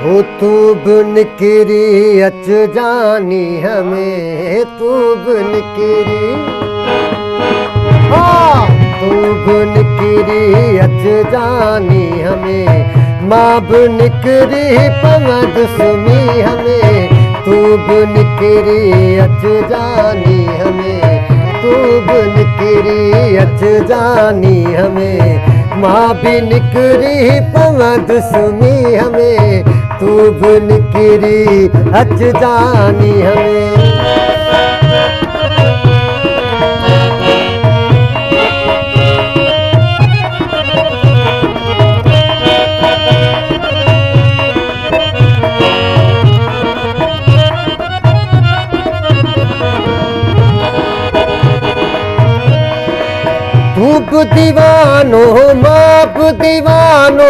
हो तू बुन किरी अच जानी हमें, तू बुन किरी, हाँ तू बुन किरी अच जानी हमें, माँ बुन किरी पवद सुमी हमें, तू बुन किरी अच जानी हमें, तू बुन किरी अच जानी हमें, माँ बिन किरी पवद सुमी हमें, तू बुन किरी अच जानी हमें। तूब दीवानो माप दीवानो,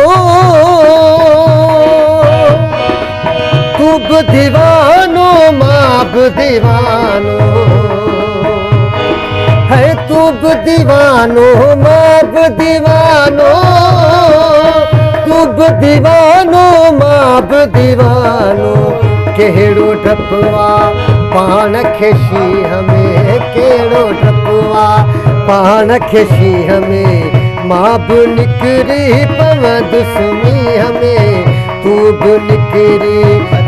तूब दीवानो माप दीवानो, है तूब दीवानो माप दीवानो, तूब दीवानो माप दीवानो, केड़ो डपवा पान खेसी हमें, केड़ो डपवा पान खेसी हमें, माँ बुन किरी पवद सुमी हमें, तू बुन किरी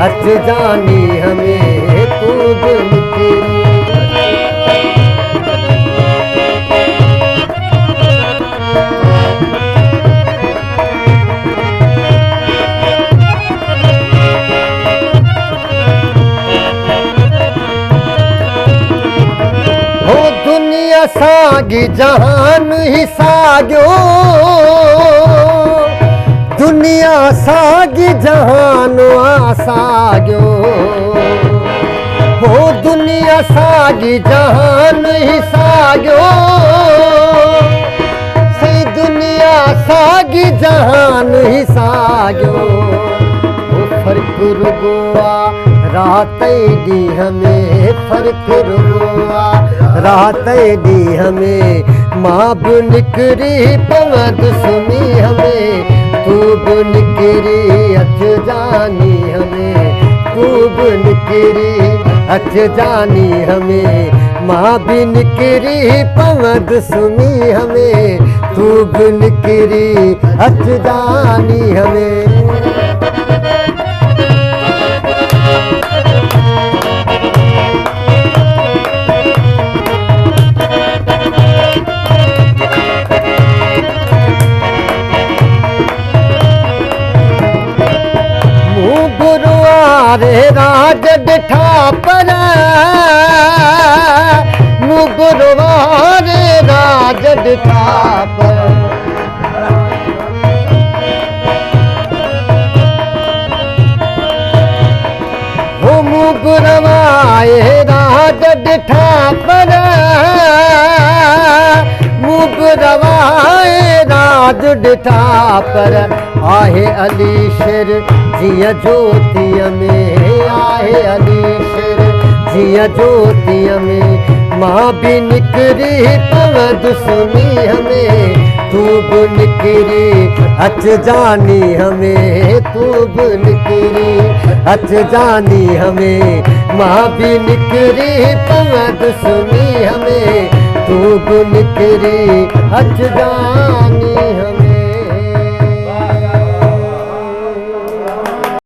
अच जानी हमें, तू बुन किरी। सागी जहान ही साग्यो, दुनिया सागी जहान साग्यो, हो दुनिया सागी जहान ही साग्यो, सही दुनिया सागी जहान ही साग्यो, फर्क रुगुआ रात दी हमें, फर्क रुगुआ रात दी हमें, माँ बुन किरी पवद सुमी हमें, तू बुन किरी अच जानी हमें, तू बुन किरी अच जानी हमें, माँ बिन किरी पवद सुमी हमें, तू बुन किरी अच जानी हमें। रे राज डिठा पर मुगरवा रे राज डिठा पर, हो मुगरवा राज डिठा पर, मुगरवा राज डिठा पर, आहे अलीशर जिया ज्योतिया में, आहे अलीशर जिया ज्योतिया में, माँ बिन किरी पवद सुमी हमें, तू बुन किरी अच जानी हमें, तू बुन किरी अच जानी हमें, माँ बिन किरी पवद सुमी हमें, तू बुन किरी अच जानी।